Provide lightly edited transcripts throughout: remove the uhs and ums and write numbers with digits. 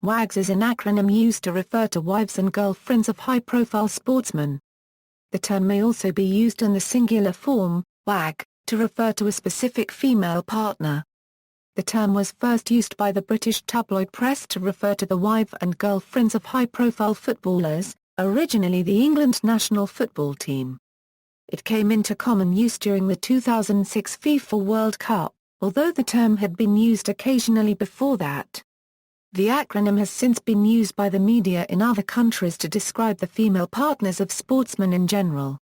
WAGs is an acronym used to refer to wives and girlfriends of high-profile sportsmen. The term may also be used in the singular form, WAG, to refer to a specific female partner. The term was first used by the British tabloid press to refer to the wife and girlfriends of high-profile footballers, originally the England national football team. It came into common use during the 2006 FIFA World Cup, although the term had been used occasionally before that. The acronym has since been used by the media in other countries to describe the female partners of sportsmen in general.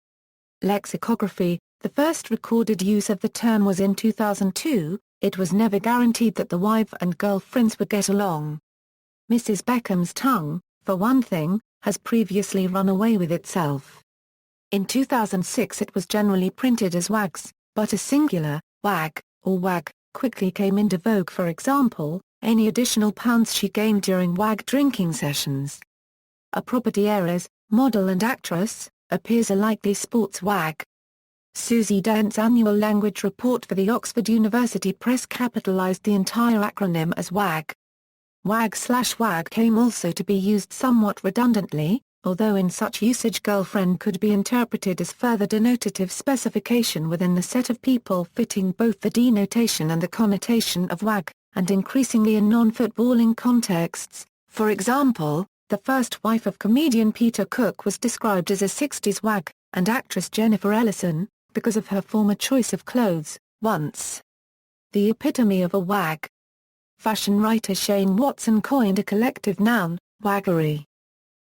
Lexicography: the first recorded use of the term was in 2002, it was never guaranteed that the wife and girlfriends would get along. Mrs. Beckham's tongue, for one thing, has previously run away with itself. In 2006 it was generally printed as wags, but a singular, wag, or wag, quickly came into vogue. For example, any additional pounds she gained during wag drinking sessions. A property heiress, model and actress, appears a likely sports wag. Susie Dent's annual language report for the Oxford University Press capitalized the entire acronym as WAG. WAG/WAG came also to be used somewhat redundantly, although in such usage girlfriend could be interpreted as further denotative specification within the set of people fitting both the denotation and the connotation of WAG, and increasingly in non-footballing contexts. For example, the first wife of comedian Peter Cook was described as a 60s wag, and actress Jennifer Ellison, because of her former choice of clothes, once. The epitome of a wag. Fashion writer Shane Watson coined a collective noun, waggery.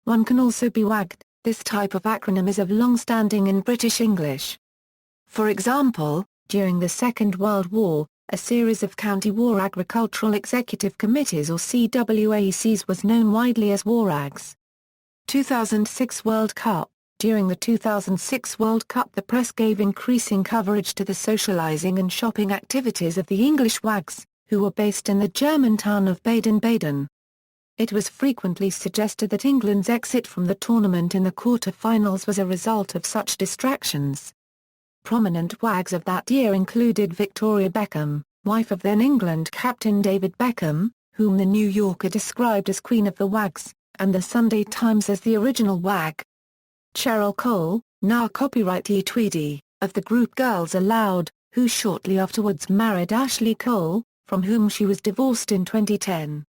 One can also be wagged. This type of acronym is of long-standing in British English. For example, during the Second World War, a series of County War Agricultural Executive Committees or CWACs was known widely as WARAGs. 2006 World Cup. During the 2006 World Cup the press gave increasing coverage to the socialising and shopping activities of the English wags, who were based in the German town of Baden-Baden. It was frequently suggested that England's exit from the tournament in the quarter-finals was a result of such distractions. Prominent wags of that year included Victoria Beckham, wife of then England captain David Beckham, whom the New Yorker described as Queen of the Wags, and the Sunday Times as the original wag. Cheryl Cole, now copyrightee Tweedy, of the group Girls Aloud, who shortly afterwards married Ashley Cole, from whom she was divorced in 2010.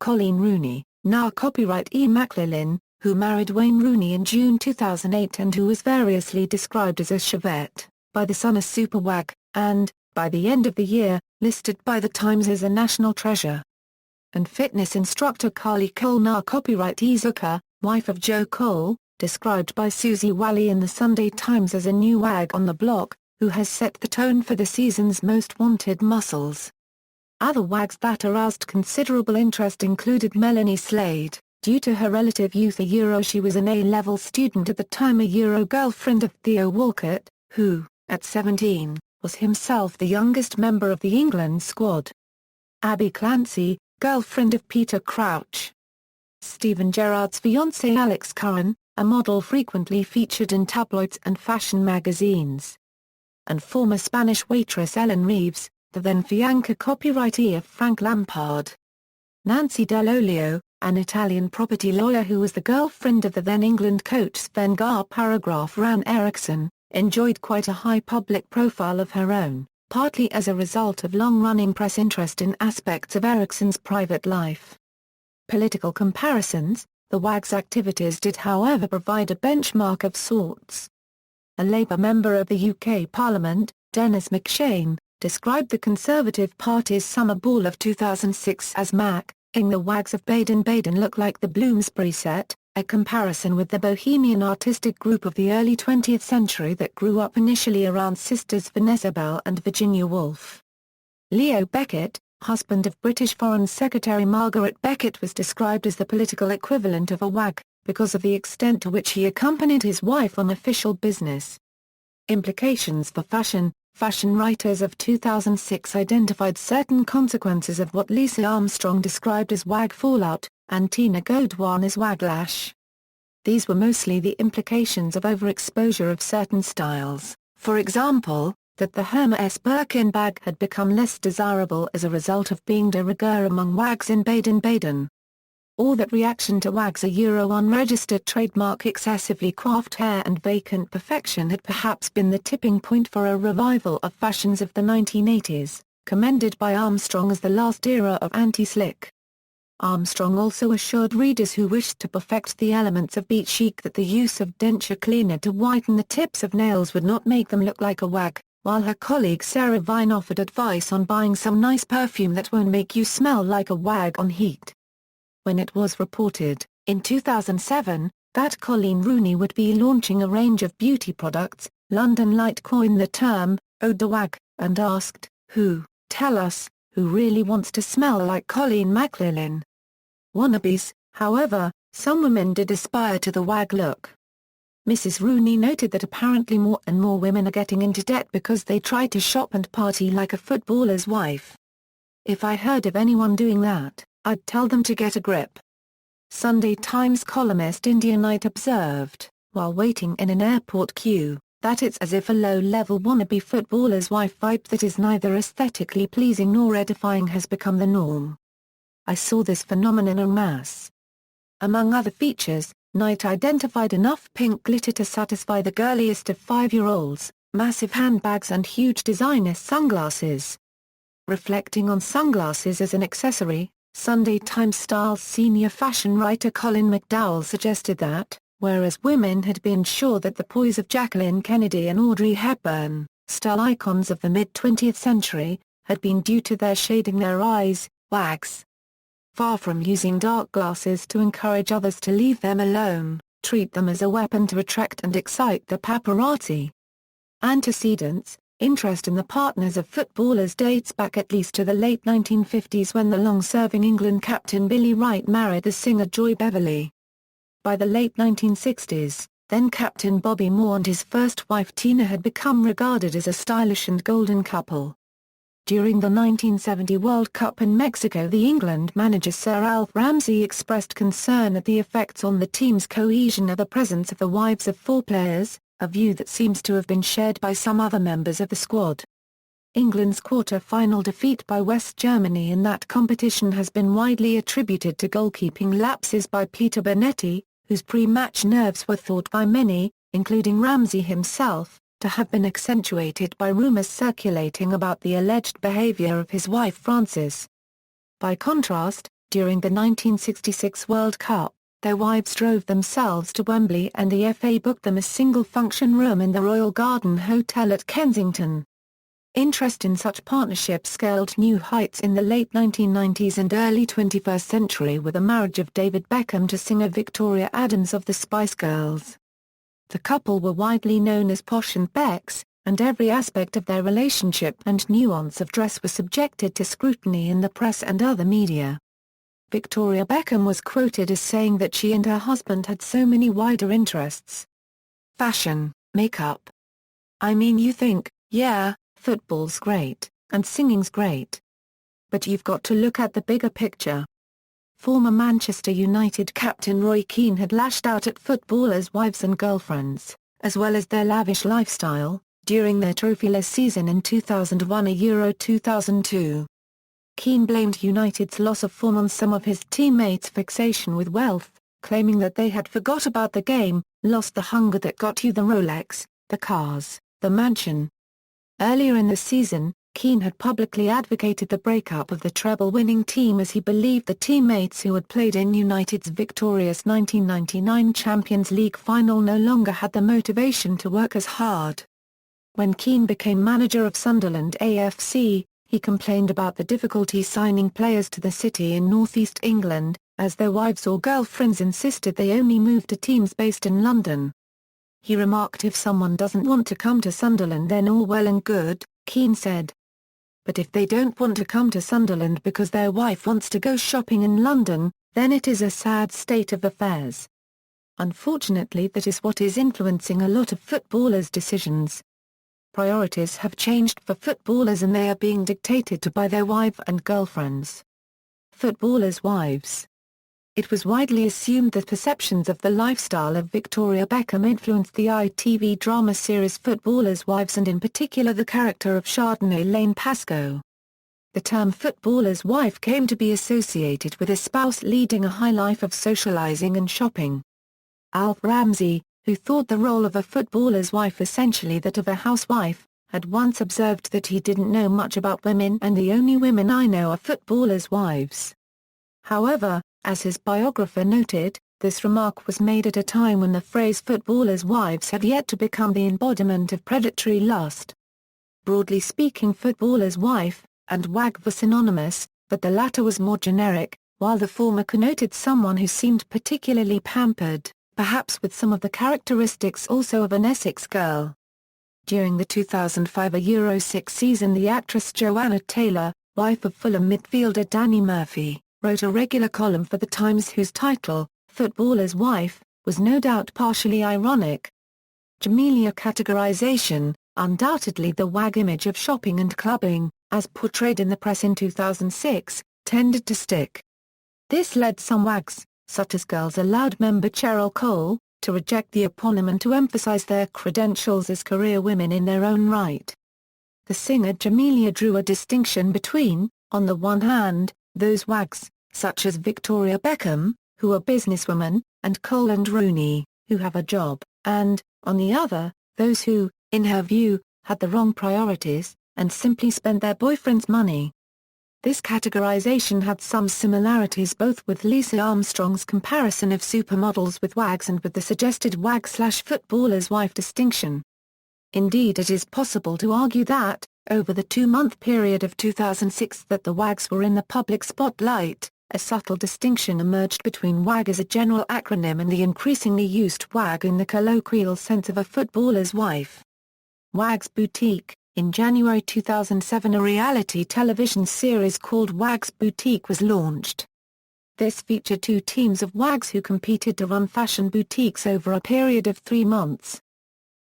Colleen Rooney, now copyrightee Maclellan, who married Wayne Rooney in June 2008 and who was variously described as a chevette, by The Sun as superwag, and, by the end of the year, listed by The Times as a national treasure. And fitness instructor Carly Cole, now copyrightee Zucker, wife of Joe Cole, described by Susie Wally in the Sunday Times as a new wag on the block, who has set the tone for the season's most wanted muscles. Other wags that aroused considerable interest included Melanie Slade, due to her relative youth. She was an A-level student at the time, a girlfriend of Theo Walcott, who, at 17, was himself the youngest member of the England squad. Abby Clancy, girlfriend of Peter Crouch. Stephen Gerrard's fiancée Alex Curran, a model frequently featured in tabloids and fashion magazines. And former Spanish waitress Ellen Reeves, the then fiancée copyrightee of Frank Lampard. Nancy Dell'Olio, an Italian property lawyer who was the girlfriend of the then England coach Sven Ran Eriksson, enjoyed quite a high public profile of her own, partly as a result of long-running press interest in aspects of Eriksson's private life. Political comparisons: the WAG's activities did however provide a benchmark of sorts. A Labour member of the UK Parliament, Dennis McShane, described the Conservative Party's summer ball of 2006 as "making the wags of Baden-Baden look like the Bloomsbury set," a comparison with the bohemian artistic group of the early 20th century that grew up initially around sisters Vanessa Bell and Virginia Woolf. Leo Beckett, husband of British Foreign Secretary Margaret Beckett, was described as the political equivalent of a wag, because of the extent to which he accompanied his wife on official business. Implications for fashion: fashion writers of 2006 identified certain consequences of what Lisa Armstrong described as wag fallout, and Tina Godwin as waglash. These were mostly the implications of overexposure of certain styles, for example, that the Hermès Birkin bag had become less desirable as a result of being de rigueur among wags in Baden-Baden. or that reaction to WAG's unregistered trademark excessively coiffed hair and vacant perfection had perhaps been the tipping point for a revival of fashions of the 1980s, commended by Armstrong as the last era of anti-slick. Armstrong also assured readers who wished to perfect the elements of beat chic that the use of denture cleaner to whiten the tips of nails would not make them look like a wag, while her colleague Sarah Vine offered advice on buying some nice perfume that won't make you smell like a wag on heat. When it was reported, in 2007, that Colleen Rooney would be launching a range of beauty products, London Light coined the term, Ode to Wag, and asked, tell us, who really wants to smell like Colleen McLaughlin? Wannabes, however, some women did aspire to the wag look. Mrs. Rooney noted that apparently more and more women are getting into debt because they try to shop and party like a footballer's wife. If I heard of anyone doing that, I'd tell them to get a grip. Sunday Times columnist India Knight observed, while waiting in an airport queue, that it's as if a low-level wannabe footballer's wife vibe that is neither aesthetically pleasing nor edifying has become the norm. I saw this phenomenon en masse. Among other features, Knight identified enough pink glitter to satisfy the girliest of 5-year-olds, massive handbags and huge designer sunglasses. Reflecting on sunglasses as an accessory, Sunday Times Style's senior fashion writer Colin McDowell suggested that, whereas women had been sure that the poise of Jacqueline Kennedy and Audrey Hepburn, style icons of the mid-20th century, had been due to their shading their eyes, wags. Far from using dark glasses to encourage others to leave them alone, treat them as a weapon to attract and excite the paparazzi. Antecedents: interest in the partners of footballers dates back at least to the late 1950s when the long-serving England captain Billy Wright married the singer Joy Beverley. By the late 1960s, then-captain Bobby Moore and his first wife Tina had become regarded as a stylish and golden couple. During the 1970 World Cup in Mexico, the England manager Sir Alf Ramsey expressed concern at the effects on the team's cohesion of the presence of the wives of 4 players, a view that seems to have been shared by some other members of the squad. England's quarter-final defeat by West Germany in that competition has been widely attributed to goalkeeping lapses by Peter Bonetti, whose pre-match nerves were thought by many, including Ramsey himself, to have been accentuated by rumours circulating about the alleged behaviour of his wife Frances. By contrast, during the 1966 World Cup, their wives drove themselves to Wembley and the FA booked them a single-function room in the Royal Garden Hotel at Kensington. Interest in such partnerships scaled new heights in the late 1990s and early 21st century with the marriage of David Beckham to singer Victoria Adams of the Spice Girls. The couple were widely known as Posh and Becks, and every aspect of their relationship and nuance of dress was subjected to scrutiny in the press and other media. Victoria Beckham was quoted as saying that she and her husband had so many wider interests. Fashion, makeup. I mean, you think, yeah, football's great, and singing's great. But you've got to look at the bigger picture. Former Manchester United captain Roy Keane had lashed out at footballers' wives and girlfriends, as well as their lavish lifestyle, during their trophyless season in 2001 and Euro 2002. Keane blamed United's loss of form on some of his teammates' fixation with wealth, claiming that they had forgot about the game, lost the hunger that got you the Rolex, the cars, the mansion. Earlier in the season, Keane had publicly advocated the breakup of the treble-winning team as he believed the teammates who had played in United's victorious 1999 Champions League final no longer had the motivation to work as hard. When Keane became manager of Sunderland AFC, he complained about the difficulty signing players to the city in northeast England, as their wives or girlfriends insisted they only moved to teams based in London. He remarked, if someone doesn't want to come to Sunderland then all well and good, Keane said. But if they don't want to come to Sunderland because their wife wants to go shopping in London, then it is a sad state of affairs. Unfortunately, that is what is influencing a lot of footballers' decisions. Priorities have changed for footballers and they are being dictated to by their wife and girlfriends. Footballers' wives. It was widely assumed that perceptions of the lifestyle of Victoria Beckham influenced the ITV drama series Footballers' Wives and in particular the character of Chardonnay Lane Pascoe. The term footballer's wife came to be associated with a spouse leading a high life of socializing and shopping. Alf Ramsey, who thought the role of a footballer's wife essentially that of a housewife, had once observed that he didn't know much about women and the only women I know are footballers' wives. However, as his biographer noted, this remark was made at a time when the phrase footballers' wives had yet to become the embodiment of predatory lust. Broadly speaking, footballer's wife and wag were synonymous, but the latter was more generic, while the former connoted someone who seemed particularly pampered, perhaps with some of the characteristics also of an Essex girl. During the 2005 Euro 6 season, the actress Joanna Taylor, wife of Fulham midfielder Danny Murphy, wrote a regular column for The Times whose title, Footballer's Wife, was no doubt partially ironic. Jamelia categorization, undoubtedly the wag image of shopping and clubbing, as portrayed in the press in 2006, tended to stick. This led some wags, such as Girls Aloud member Cheryl Cole, to reject the eponym and to emphasize their credentials as career women in their own right. The singer Jamelia drew a distinction between, on the one hand, those wags, such as Victoria Beckham, who are businesswomen, and Cole and Rooney, who have a job, and, on the other, those who, in her view, had the wrong priorities, and simply spent their boyfriend's money. This categorization had some similarities both with Lisa Armstrong's comparison of supermodels with wags and with the suggested wag/footballer's wife distinction. Indeed, it is possible to argue that, over the 2-month period of 2006 that the wags were in the public spotlight, a subtle distinction emerged between wag as a general acronym and the increasingly used wag in the colloquial sense of a footballer's wife. Wags Boutique. In January 2007, a reality television series called Wags Boutique was launched. This featured 2 teams of wags who competed to run fashion boutiques over a period of 3 months.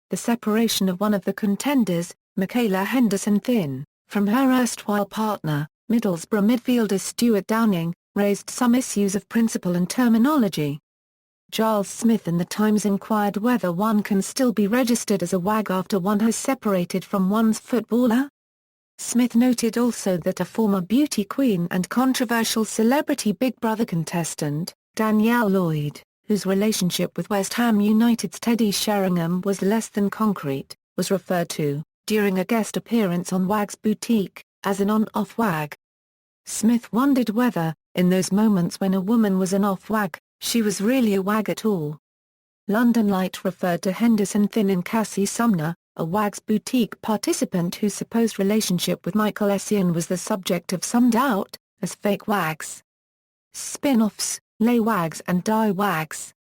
The separation of one of the contenders, Michaela Henderson-Thin, from her erstwhile partner, Middlesbrough midfielder Stuart Downing, raised some issues of principle and terminology. Giles Smith in The Times inquired whether one can still be registered as a wag after one has separated from one's footballer. Smith noted also that a former beauty queen and controversial celebrity Big Brother contestant, Danielle Lloyd, whose relationship with West Ham United's Teddy Sheringham was less than concrete, was referred to, during a guest appearance on Wags Boutique, as an on-off wag. Smith wondered whether, in those moments when a woman was an off-wag, she was really a wag at all. London Light referred to Henderson-Thin and Cassie Sumner, a Wags Boutique participant whose supposed relationship with Michael Essien was the subject of some doubt, as fake wags. Spin-offs, lay wags and die wags.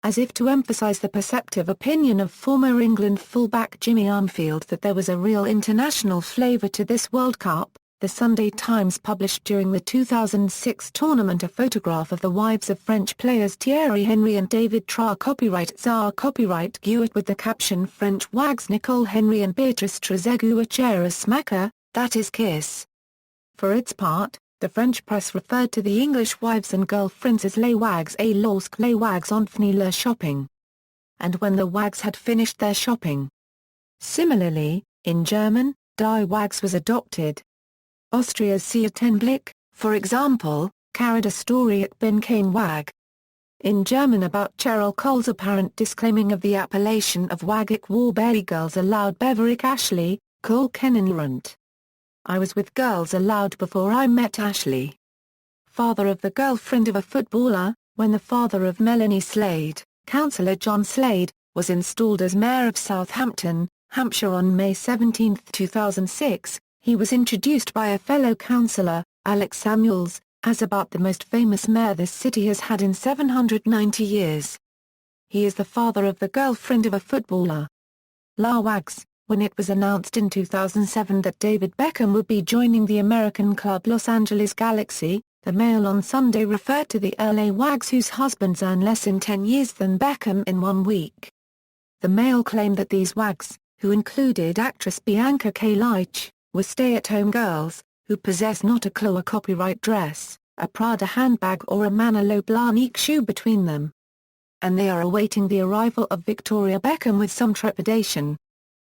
As if to emphasise the perceptive opinion of former England fullback Jimmy Armfield that there was a real international flavour to this World Cup, the Sunday Times published during the 2006 tournament a photograph of the wives of French players Thierry Henry and David Tra copyright Tsar copyright Guet with the caption French wags Nicole Henry and Beatrice Trezeguet share a smacker, that is kiss. For its part, the French press referred to the English wives and girlfriends as les wags et lorsque les wags ont fini leur shopping. And when the wags had finished their shopping. Similarly, in German, die wags was adopted. Austria's Sie ten Blick, for example, carried a story at Bin kein Wag. In German about Cheryl Cole's apparent disclaiming of the appellation of Wag ich war bei Girls Aloud bevor ich Ashley, Cole kennenlernt. I was with Girls Aloud before I met Ashley. Father of the girlfriend of a footballer, when the father of Melanie Slade, Councillor John Slade, was installed as Mayor of Southampton, Hampshire on May 17, 2006, he was introduced by a fellow councillor, Alex Samuels, as about the most famous mayor this city has had in 790 years. He is the father of the girlfriend of a footballer. La Wags, when it was announced in 2007 that David Beckham would be joining the American club Los Angeles Galaxy, the Mail on Sunday referred to the LA Wags whose husbands earn less in 10 years than Beckham in 1 week. The Mail claimed that these Wags, who included actress Bianca K. Leitch, were stay-at-home girls, who possess not a Chloe copyright dress, a Prada handbag or a Manolo Blahnik shoe between them. And they are awaiting the arrival of Victoria Beckham with some trepidation.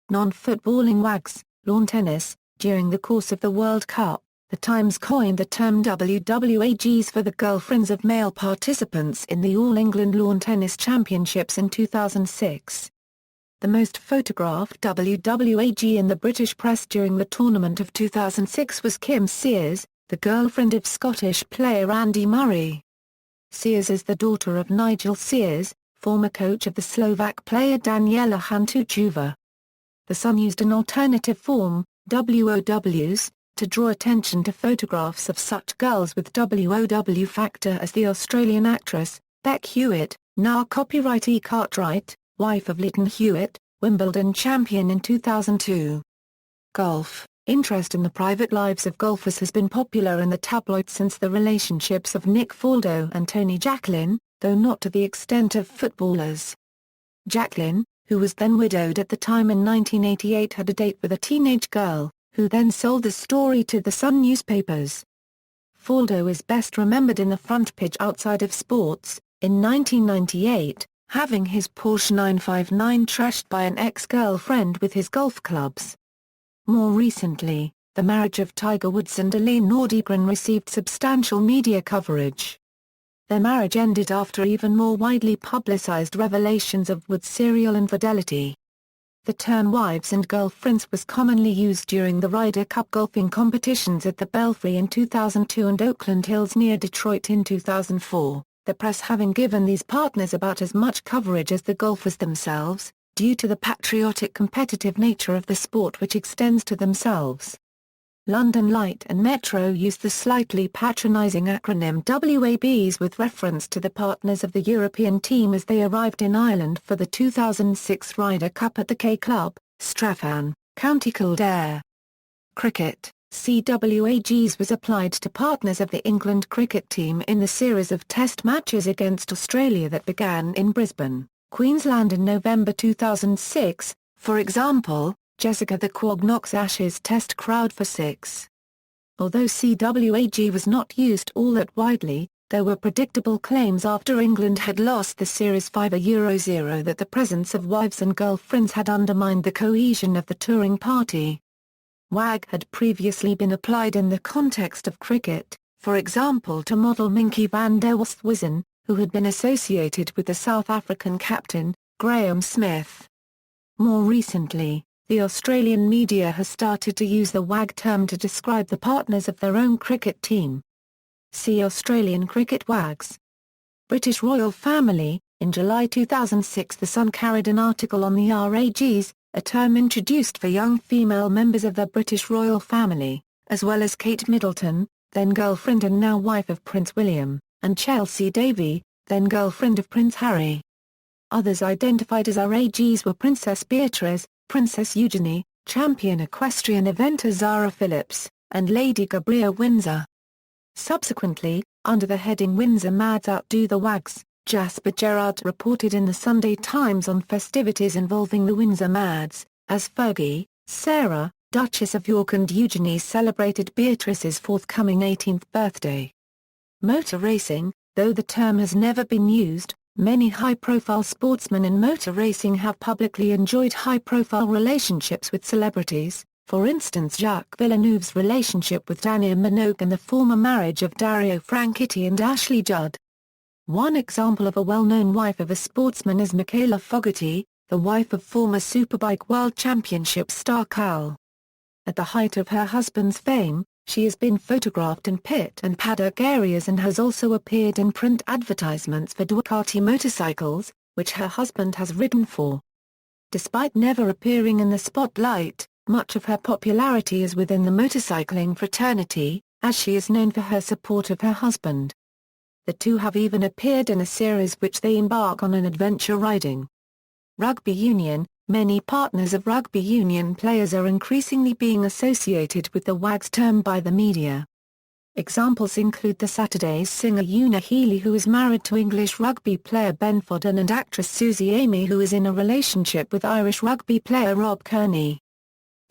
Non-footballing wags, lawn tennis. During the course of the World Cup, The Times coined the term WWAGs for the girlfriends of male participants in the All England Lawn Tennis Championships in 2006. The most photographed WWAG in the British press during the tournament of 2006 was Kim Sears, the girlfriend of Scottish player Andy Murray. Sears is the daughter of Nigel Sears, former coach of the Slovak player Daniela Hantuchová. The Sun used an alternative form, WOWs, to draw attention to photographs of such girls with WOW factor as the Australian actress, Beck Hewitt, now copyrightee Cartwright, wife of Lytton Hewitt, Wimbledon champion in 2002. Golf. Interest in the private lives of golfers has been popular in the tabloids since the relationships of Nick Faldo and Tony Jacklin, though not to the extent of footballers. Jacklin, who was then widowed at the time in 1988, had a date with a teenage girl, who then sold the story to the Sun newspapers. Faldo is best remembered in the front page Outside of Sports, in 1998, having his Porsche 959 trashed by an ex-girlfriend with his golf clubs. More recently, the marriage of Tiger Woods and Eileen Nordegren received substantial media coverage. Their marriage ended after even more widely publicized revelations of Woods' serial infidelity. The term wives and girlfriends was commonly used during the Ryder Cup golfing competitions at the Belfry in 2002 and Oakland Hills near Detroit in 2004, the press having given these partners about as much coverage as the golfers themselves, due to the patriotic competitive nature of the sport which extends to themselves. London Light and Metro used the slightly patronizing acronym WABs with reference to the partners of the European team as they arrived in Ireland for the 2006 Ryder Cup at the K Club, Strachan, County Kildare. Cricket. CWAGs was applied to partners of the England cricket team in the series of test matches against Australia that began in Brisbane, Queensland in November 2006, for example, Jessica the Quag Knox Ashes Test crowd for 6. Although CWAG was not used all that widely, there were predictable claims after England had lost the series 5-0 that the presence of wives and girlfriends had undermined the cohesion of the touring party. WAG had previously been applied in the context of cricket, for example to model Minky van der Westhuizen, who had been associated with the South African captain, Graham Smith. More recently, the Australian media has started to use the WAG term to describe the partners of their own cricket team. See Australian cricket WAGs. British royal family. In July 2006 The Sun carried an article on the RAGs, a term introduced for young female members of the British royal family, as well as Kate Middleton, then girlfriend and now wife of Prince William, and Chelsea Davy, then girlfriend of Prince Harry. Others identified as RAGs were Princess Beatrice, Princess Eugenie, champion equestrian eventer Zara Phillips, and Lady Gabrielle Windsor. Subsequently, under the heading Windsor Mads Outdo the Wags, Jasper Gerrard reported in the Sunday Times on festivities involving the Windsor Mads, as Fergie, Sarah, Duchess of York and Eugenie celebrated Beatrice's forthcoming 18th birthday. Motor racing. Though the term has never been used, many high-profile sportsmen in motor racing have publicly enjoyed high-profile relationships with celebrities, for instance Jacques Villeneuve's relationship with Dania Minogue and the former marriage of Dario Franchitti and Ashley Judd. One example of a well-known wife of a sportsman is Michaela Fogarty, the wife of former Superbike World Championship star Cal. At the height of her husband's fame, she has been photographed in pit and paddock areas and has also appeared in print advertisements for Ducati motorcycles, which her husband has ridden for. Despite never appearing in the spotlight, much of her popularity is within the motorcycling fraternity, as she is known for her support of her husband. The two have even appeared in a series which they embark on an adventure riding. Rugby union. Many partners of rugby union players are increasingly being associated with the WAGs term by the media. Examples include the Saturdays singer Una Healy, who is married to English rugby player Ben Fodden, and actress Susie Amy, who is in a relationship with Irish rugby player Rob Kearney.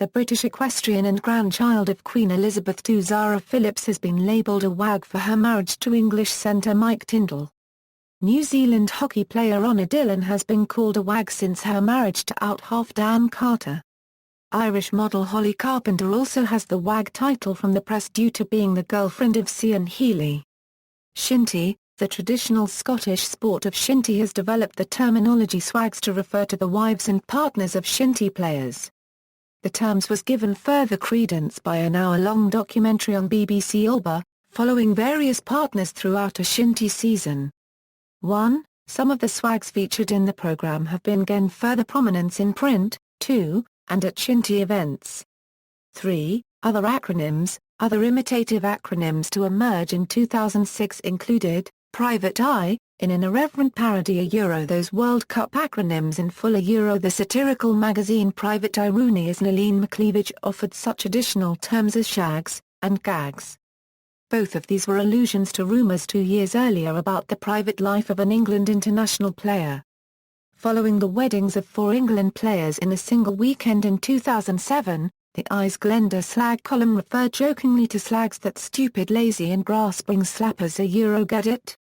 The British equestrian and grandchild of Queen Elizabeth II Zara Phillips has been labelled a WAG for her marriage to English centre Mike Tindall. New Zealand hockey player Honor Dillon has been called a WAG since her marriage to out-half Dan Carter. Irish model Holly Carpenter also has the WAG title from the press due to being the girlfriend of Cian Healy. Shinty, the traditional Scottish sport of shinty, has developed the terminology swags to refer to the wives and partners of shinty players. The terms was given further credence by an hour-long documentary on BBC Alba, following various partners throughout a shinty season. 1. Some of the swags featured in the programme have been gained further prominence in print, 2, and at shinty events. 3. Other acronyms. Other imitative acronyms to emerge in 2006 included, Private Eye, in an irreverent parody Those World Cup acronyms in full the satirical magazine Private Eye Rooney as Nalene McCleavage offered such additional terms as shags, and gags. Both of these were allusions to rumours 2 years earlier about the private life of an England international player. Following the weddings of 4 England players in a single weekend in 2007, the Eye's Glenda slag column referred jokingly to slags that stupid, lazy and grasping slappers get it?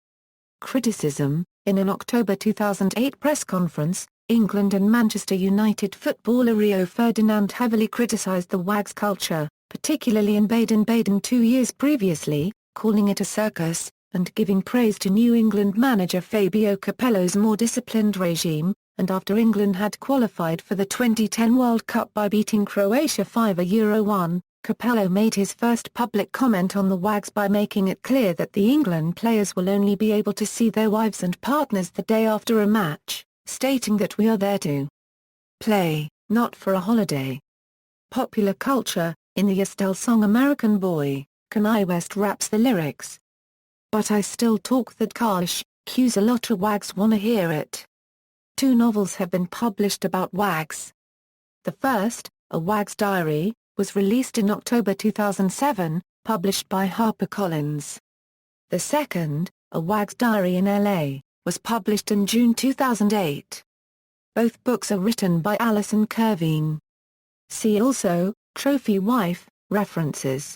Criticism. In an October 2008 press conference, England and Manchester United footballer Rio Ferdinand heavily criticised the WAGS culture, particularly in Baden-Baden 2 years previously, calling it a circus, and giving praise to New England manager Fabio Capello's more disciplined regime, and after England had qualified for the 2010 World Cup by beating Croatia 5-1, Capello made his first public comment on the WAGS by making it clear that the England players will only be able to see their wives and partners the day after a match, stating that we are there to play, not for a holiday. Popular culture. In the Estelle song American Boy, Kanye West raps the lyrics. But I still talk that cash, cues a lot of wags wanna hear it. 2 novels have been published about wags. The first, A Wag's Diary, was released in October 2007, published by HarperCollins. The second, A Wag's Diary in LA, was published in June 2008. Both books are written by Alison Kervine. See also, Trophy Wife, references.